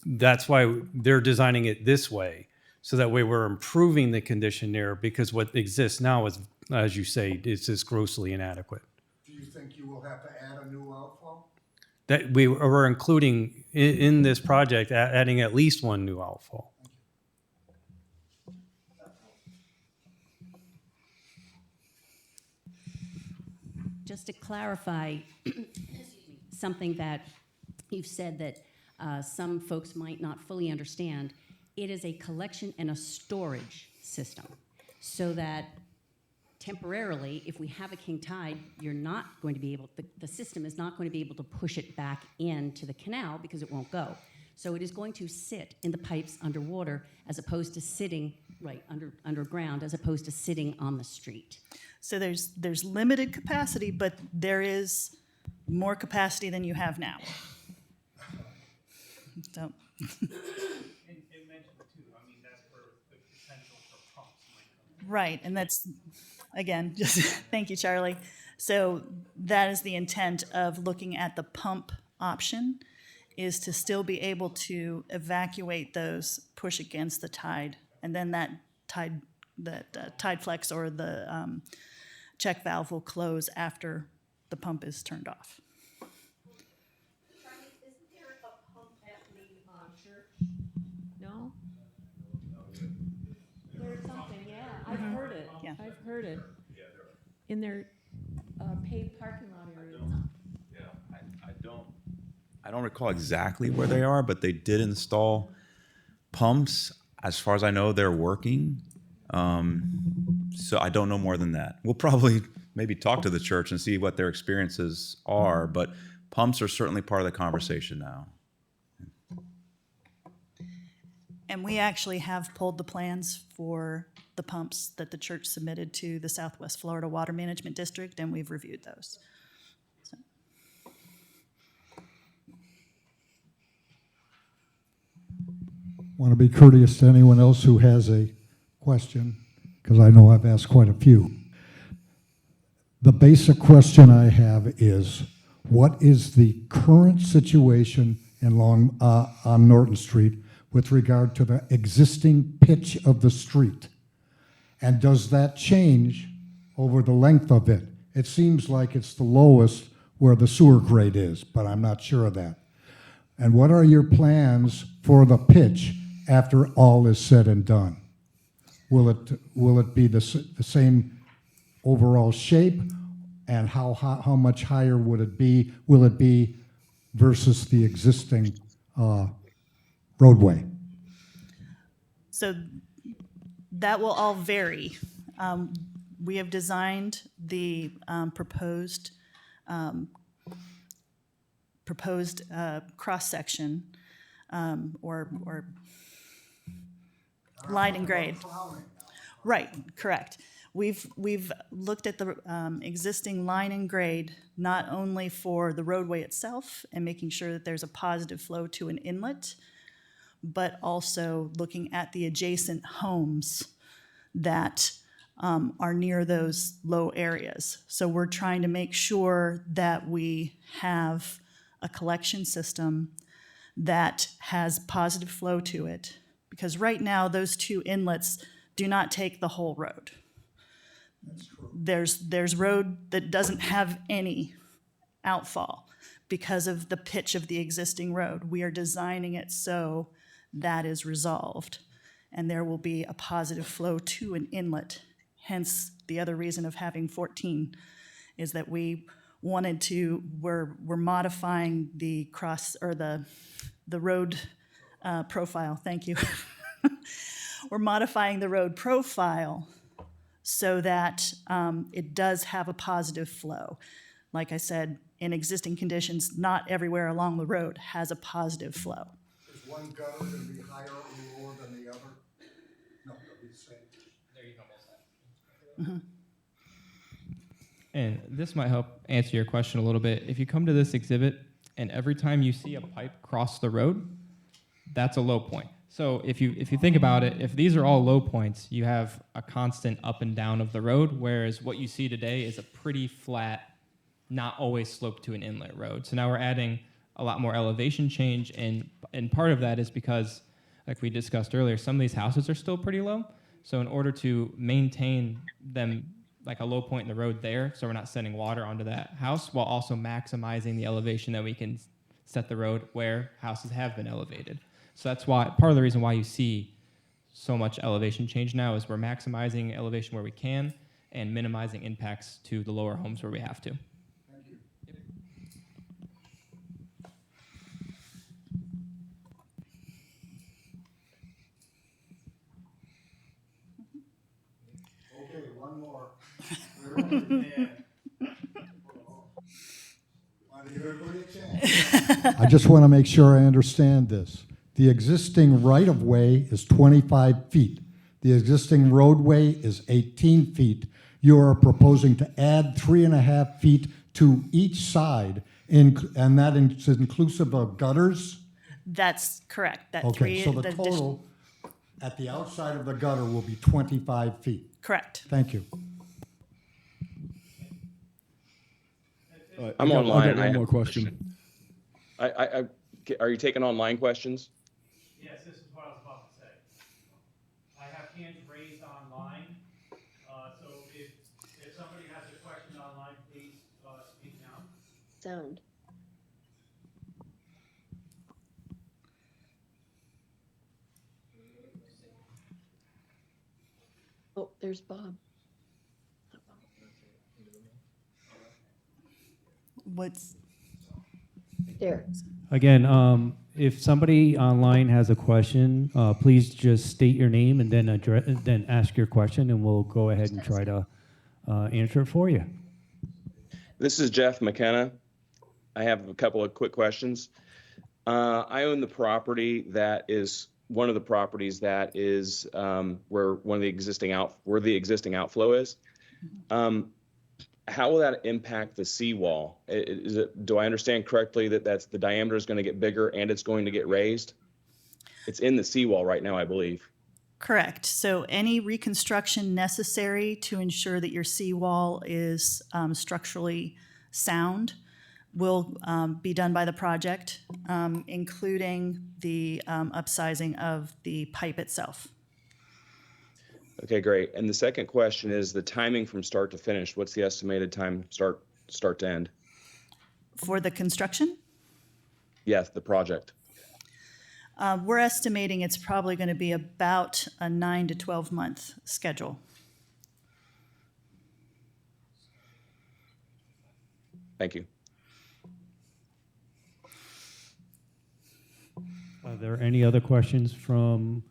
That's why they're designing it this way. So that way we're improving the condition there, because what exists now is, as you say, is just grossly inadequate. Do you think you will have to add a new outfall? That we're including in this project, adding at least one new outfall. Just to clarify something that you've said that some folks might not fully understand, it is a collection and a storage system, so that temporarily, if we have a king tide, you're not going to be able, the system is not going to be able to push it back into the canal because it won't go. So it is going to sit in the pipes underwater, as opposed to sitting right underground, as opposed to sitting on the street. So there's limited capacity, but there is more capacity than you have now. So. It mentioned too, I mean, that's where the potential for pumps might come in. Right, and that's, again, just thank you, Charlie. So that is the intent of looking at the pump option, is to still be able to evacuate those, push against the tide, and then that tide flex or the check valve will close after the pump is turned off. Charlie, isn't there a pump at the church? No? There's something, yeah. I've heard it. Yeah. I've heard it. In their paved parking lot area. I don't recall exactly where they are, but they did install pumps. As far as I know, they're working. So I don't know more than that. We'll probably maybe talk to the church and see what their experiences are, but pumps are certainly part of the conversation now. And we actually have pulled the plans for the pumps that the church submitted to the Southwest Florida Water Management District, and we've reviewed those. So. Want to be courteous to anyone else who has a question, because I know I've asked quite a few. The basic question I have is, what is the current situation on Norton Street with regard to the existing pitch of the street? And does that change over the length of it? It seems like it's the lowest where the sewer grade is, but I'm not sure of that. And what are your plans for the pitch after all is said and done? Will it be the same overall shape? And how much higher would it be? Will it be versus the existing roadway? So that will all vary. We have designed the proposed cross-section or line and grade. Right, correct. We've looked at the existing line and grade, not only for the roadway itself and making sure that there's a positive flow to an inlet, but also looking at the adjacent homes that are near those low areas. So we're trying to make sure that we have a collection system that has positive flow to it, because right now those two inlets do not take the whole road. There's road that doesn't have any outfall because of the pitch of the existing road. We are designing it so that is resolved, and there will be a positive flow to an inlet. Hence, the other reason of having 14 is that we wanted to, we're modifying the cross, or the road profile, thank you. We're modifying the road profile so that it does have a positive flow. Like I said, in existing conditions, not everywhere along the road has a positive flow. Is one gutter going to be higher or lower than the other? No, they'll be the same. There you go, both sides. And this might help answer your question a little bit. If you come to this exhibit and every time you see a pipe cross the road, that's a low point. So if you think about it, if these are all low points, you have a constant up and down of the road, whereas what you see today is a pretty flat, not always sloped to an inlet road. So now we're adding a lot more elevation change, and part of that is because, like we discussed earlier, some of these houses are still pretty low. So in order to maintain them like a low point in the road there, so we're not sending water onto that house while also maximizing the elevation that we can set the road where houses have been elevated. So that's why part of the reason why you see so much elevation change now is we're maximizing elevation where we can and minimizing impacts to the lower homes where we have to. Okay, one more. I just want to make sure I understand this. The existing right-of-way is 25 feet. The existing roadway is 18 feet. You are proposing to add 3.5 feet to each side, and that is inclusive of gutters? That's correct. That Okay, so the addition- total at the outside of the gutter will be 25 feet. Correct. Thank you. I'm I've online. got one more question. Are you taking online questions? Yes, this is what I was about to say. I have hands raised online, so if somebody has a question online, please speak now. Sound. Oh, there's Bob. What's, There. Again, if somebody online has a question, please just state your name and then ask your question, and we'll go ahead and try to answer it for you. This is Jeff McKenna. I have a couple of quick questions. I own the property that is one of the properties that is where the existing outflow is. How will that impact the seawall? Do I understand correctly that the diameter is going to get bigger and it's going to get raised? It's in the seawall right now, I believe. correct. So any reconstruction necessary to ensure that your seawall is structurally sound will be done by the project, including the upsizing of the pipe itself. Okay, great. And the second question is the timing from start to finish. What's the estimated time start to end? For the construction, Yes, the project. we're estimating it's probably going to be about a 9 to 12 month schedule. Thank you. Are there any other questions from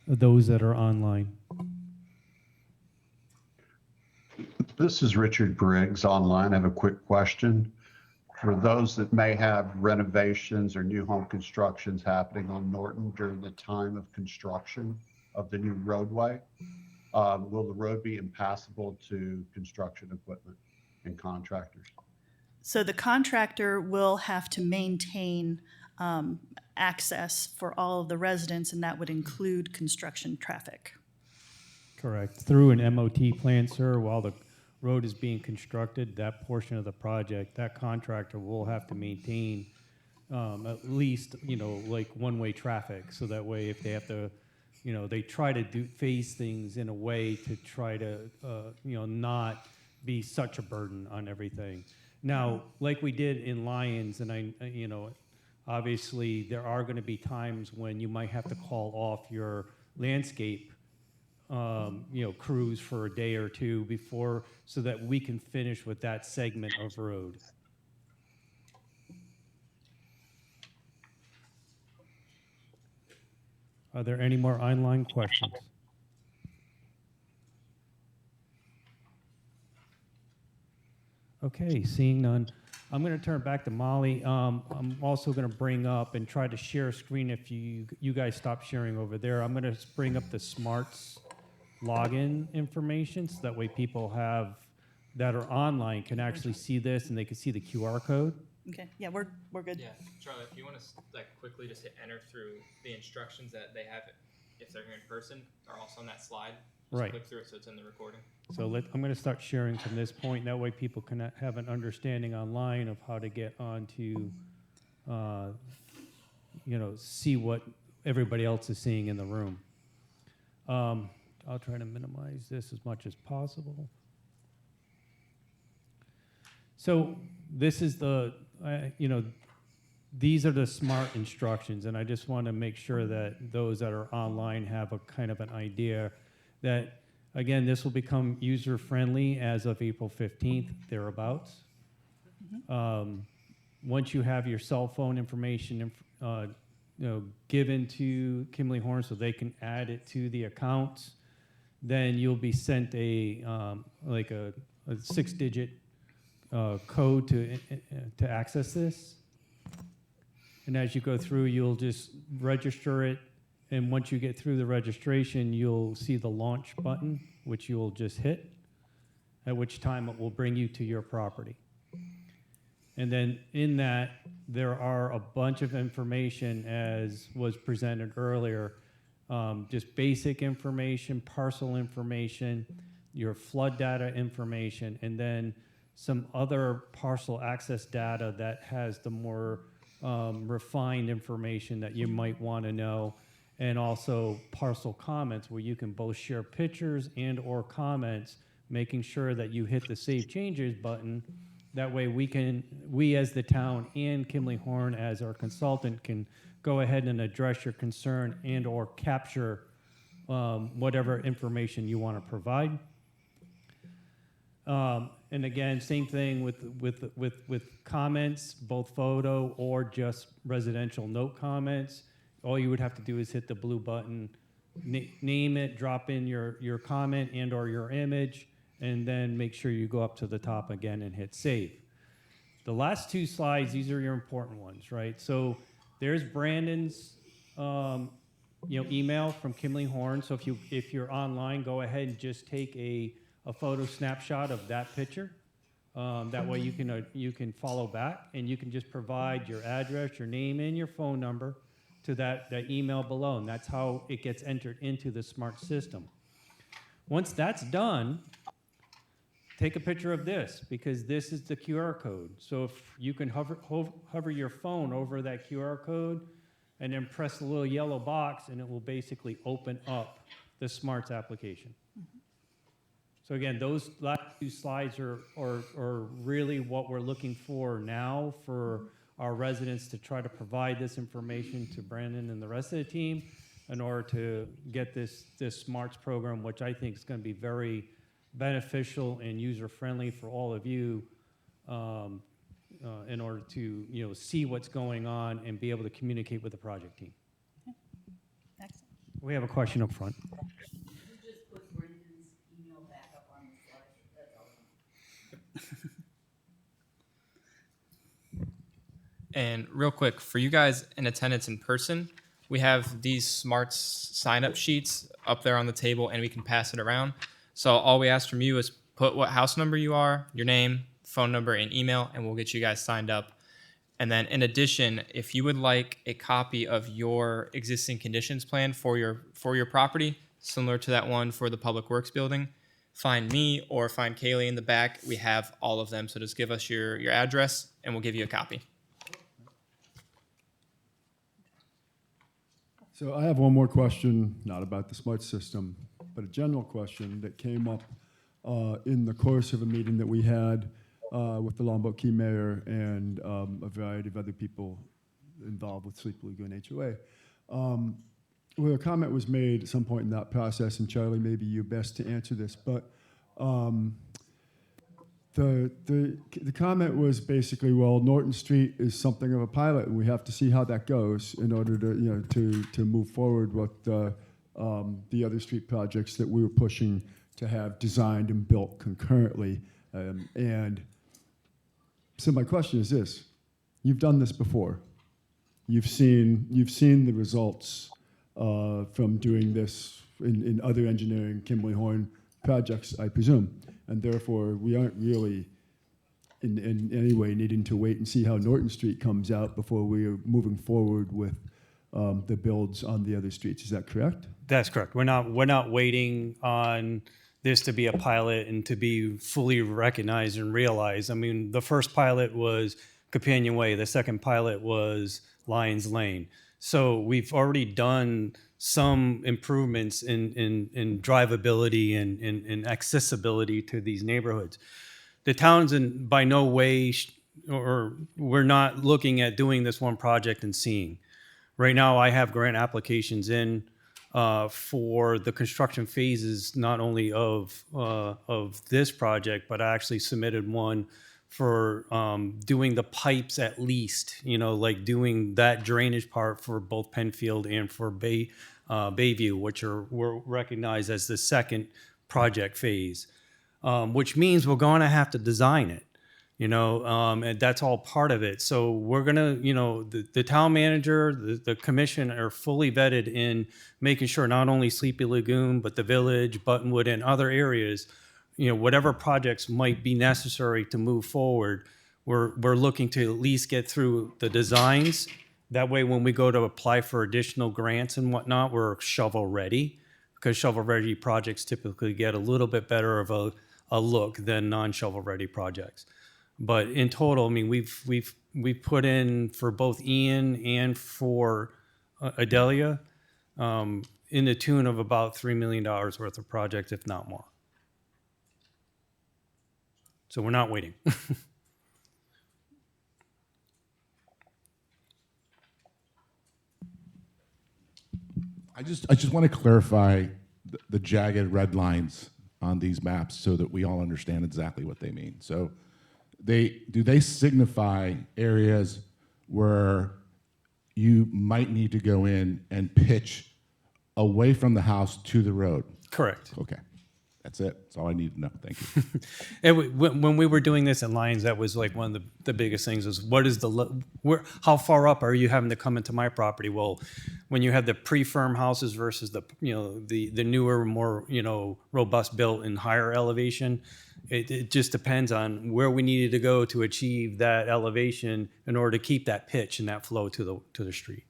those that are online? This is Richard Briggs online. I have a quick question. For those that may have renovations or new home constructions happening on Norton during the time of construction of the new roadway, will the road be impassable to construction equipment and contractors? So the contractor will have to maintain access for all of the residents, and that would include construction traffic. Correct. Through an MOT plan, sir, while the road is being constructed, that portion of the project, that contractor will have to maintain at least, like one-way traffic. So that way, if they have to, they try to phase things in a way to try to, not be such a burden on everything. Now, like we did in Lyons, and obviously there are going to be times when you might have to call off your landscape crews for a day or two before, so that we can finish with that segment of road. Are there any more online questions? Okay, seeing none. I'm going to turn it back to Molly. I'm also going to bring up and try to share a screen if you guys stop sharing over there. I'm going to bring up the smarts login information, so that way people that are online can actually see this, and they can see the QR code. Okay, yeah, we're good. Yeah, Charlie, if you want to like quickly just hit enter through the instructions that they have, if they're here in person, are also on that slide. Just Right. click through it so it's in the recording. So I'm going to start sharing from this point. That way people can have an understanding online of how to get onto, see what everybody else is seeing in the room. I'll try to minimize this as much as possible. So this is these are the smart instructions, and I just want to make sure that those that are online have a kind of an idea that, again, this will become user-friendly as of April 15th, thereabouts. Once you have your cell phone information, given to Kimley Horn so they can add it to the accounts, then you'll be sent a 6-digit code to access this. And as you go through, you'll just register it. And once you get through the registration, you'll see the launch button, which you'll just hit, at which time it will bring you to your property. And then in that, there are a bunch of information, as was presented earlier, just basic information, parcel information, your flood data information, and then some other parcel access data that has the more refined information that you might want to know, and also parcel comments where you can both share pictures and or comments, making sure that you hit the Save Changes button. That way we as the town and Kimley Horn as our consultant can go ahead and address your concern and or capture whatever information you want to provide. And again, same thing with comments, both photo or just residential note comments. All you would have to do is hit the blue button, name it, drop in your comment and or your image, and then make sure you go up to the top again and hit save. The last two slides, these are your important ones, right? So there's Brandon's email from Kimley Horn. So if you're online, go ahead and just take a photo snapshot of that picture. That way you can follow back, and you can just provide your address, your name, and your phone number to that email below, and that's how it gets entered into the smart system. Once that's done, take a picture of this, because this is the QR code. So if you can hover your phone over that QR code and then press the little yellow box, and it will basically open up the Smarts application. So again, those last two slides are really what we're looking for now for our residents to try to provide this information to Brandon and the rest of the team in order to get this Smarts program, which I think is going to be very beneficial and user-friendly for all of you in order to see what's going on and be able to communicate with the project team. Excellent. We have a question up front. And real quick, for you guys in attendance in person, we have these Smarts sign-up sheets up there on the table, and we can pass it around. So all we ask from you is put what house number you are, your name, phone number, and email, and we'll get you guys signed up. And then in addition, if you would like a copy of your existing conditions plan for your property, similar to that one for the Public Works building, find me or find Kaylee in the back. We have all of them. So just give us your address, and we'll give you a copy. So I have one more question, not about the smart system, but a general question that came up in the course of a meeting that we had with the Lombok Key Mayor and a variety of other people involved with Sleep Lagoon HOA. Where a comment was made at some point in that process, and Charlie, maybe you best to answer this, but the comment was basically, well, Norton Street is something of a pilot, and we have to see how that goes in order to move forward with the other street projects that we were pushing to have designed and built concurrently. And so my question is this: you've done this before. You've seen the results from doing this in other engineering Kimley Horn projects, I presume, and therefore we aren't really in any way needing to wait and see how Norton Street comes out before we are moving forward with the builds on the other streets. Is that correct? That's correct. We're not waiting on this to be a pilot and to be fully recognized and realized. I mean, the first pilot was Companion Way. The second pilot was Lions Lane. So we've already done some improvements in drivability and accessibility to these neighborhoods. The town's in by no way, or we're not looking at doing this one project and seeing. Right now, I have grant applications in for the construction phases, not only of this project, but I actually submitted one for doing the pipes at least, like doing that drainage part for both Penfield and for Bayview, which were recognized as the second project phase, which means we're going to have to design it. And that's all part of it. So we're going to, the town manager, the commission are fully vetted in making sure not only Sleepy Lagoon, but the village, Buttonwood, and other areas, whatever projects might be necessary to move forward, we're looking to at least get through the designs. That way, when we go to apply for additional grants and whatnot, we're shovel ready, because shovel ready projects typically get a little bit better of a look than non-shovel ready projects. But in total, I mean, we've put in for both Ian and for Adelia in the tune of about $3 million worth of projects, if not more. So we're not waiting. I just want to clarify the jagged red lines on these maps so that we all understand exactly what they mean. So do they signify areas where you might need to go in and pitch away from the house to the road? Correct. Okay. That's it. That's all I need to know. Thank you. And when we were doing this in Lions, that was like one of the biggest things is what is how far up are you having to come into my property? Well, when you have the pre-firm houses versus the newer, more, robust built and higher elevation, it just depends on where we needed to go to achieve that elevation in order to keep that pitch and that flow to the street.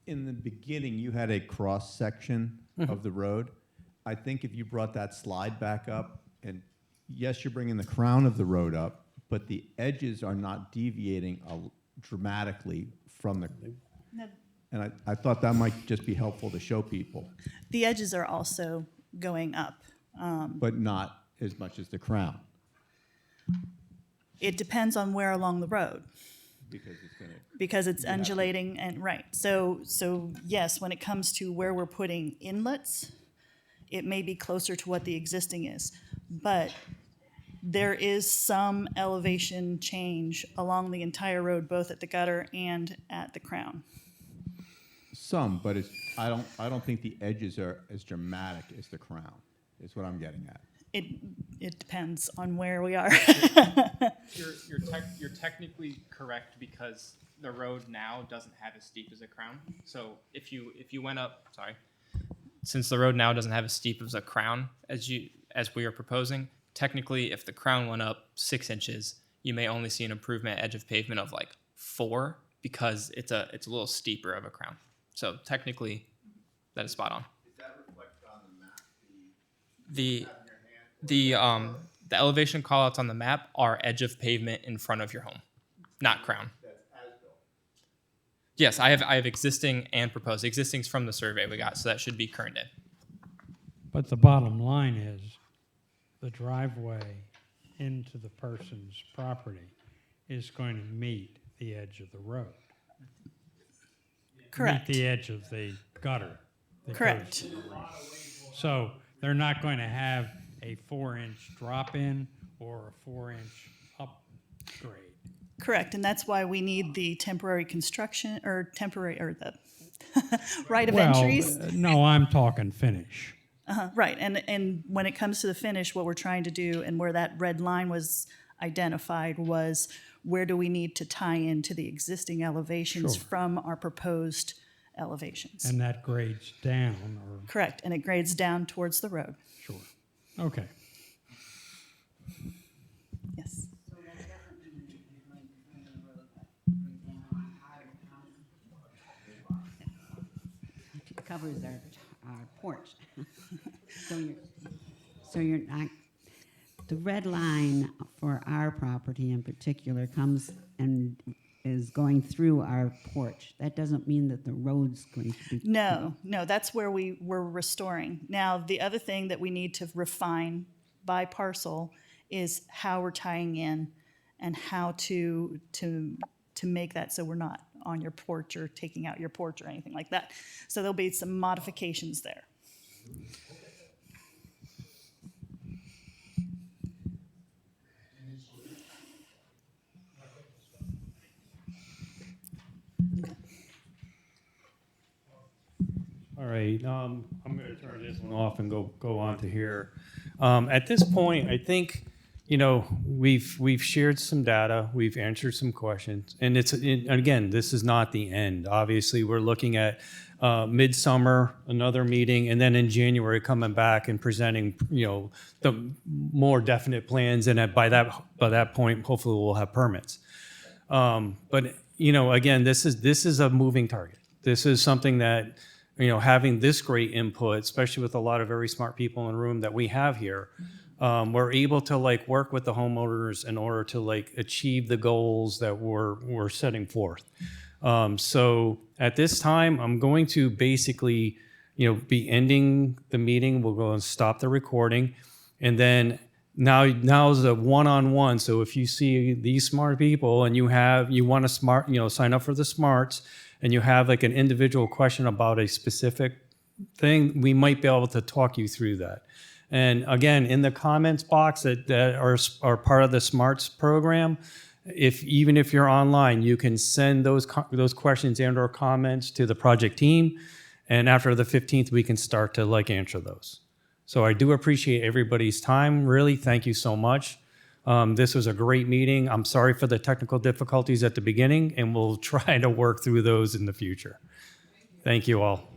In the beginning, you had a cross section of the road. I think if you brought that slide back up, and yes, you're bringing the crown of the road up, but the edges are not deviating dramatically from the. No. And I thought that might just be helpful to show people, The edges are also going up. but not as much as the crown, It depends on where along the road, because it's it's undulating and right. So yes, when it comes to where we're putting inlets, it may be closer to what the existing is, but there is some elevation change along the entire road, both at the gutter and at the crown. some, but I don't think the edges are as dramatic as the crown, is what I'm getting at. It depends on where we are. You're technically correct because the road now doesn't have as steep as a crown. So if you went up, since the road now doesn't have as steep as a crown as we are proposing, technically if the crown went up 6 inches, you may only see an improvement edge of pavement of like 4 because it's a little steeper of a crown. So technically, that is spot on. Is that reflected on the map? The elevation callouts on the map are edge of pavement in front of your home, not crown. That's as-built. Yes, I have existing and proposed. Existing's from the survey we got, so that should be current day. But the bottom line is, the driveway into the person's property is going to meet the edge of the road. Correct. Meet the edge of the gutter. that Correct. goes to the road. So they're not going to have a 4-inch drop-in or a 4-inch upgrade. Correct, and that's why we need the temporary construction or the right of Well, entries. no, I'm talking finish. Right, and when it comes to the finish, what we're trying to do and where that red line was identified was where do we need to tie into the existing elevations Sure. from our proposed elevations. And that grades down or, Correct, and it grades down towards the road. sure. Okay. covers our porch. So you're not, the red line for our property in particular comes and is going through our porch. That doesn't mean that the road's going to be. No, that's where we're restoring. Now, the other thing that we need to refine by parcel is how we're tying in and how to make that so we're not on your porch or taking out your porch or anything like that. So there'll be some modifications there. All right, I'm going to turn this one off and go on to here. At this point, I think, you know, we've shared some data, we've answered some questions, and again, this is not the end. Obviously, we're looking at midsummer, another meeting, and then in January coming back and presenting, you know, the more definite plans, and by that point, hopefully, we'll have permits. But you know, again, this is a moving target. This is something that, you know, having this great input, especially with a lot of very smart people in the room that we have here, we're able to like work with the homeowners in order to like achieve the goals that we're setting forth. So at this time, I'm going to basically, you know, be ending the meeting. We'll go and stop the recording, and then now is a one-on-one. So if you see these smart people and you want to sign up for the smarts, and you have like an individual question about a specific thing, we might be able to talk you through that. And again, in the comments box that are part of the Smarts program, even if you're online, you can send those questions and/or comments to the project team, and after the 15th, we can start to like answer those. So I do appreciate everybody's time. Really, thank you so much. This was a great meeting. I'm sorry for the technical difficulties at the beginning, and we'll try to work through those in the future. Thank you all.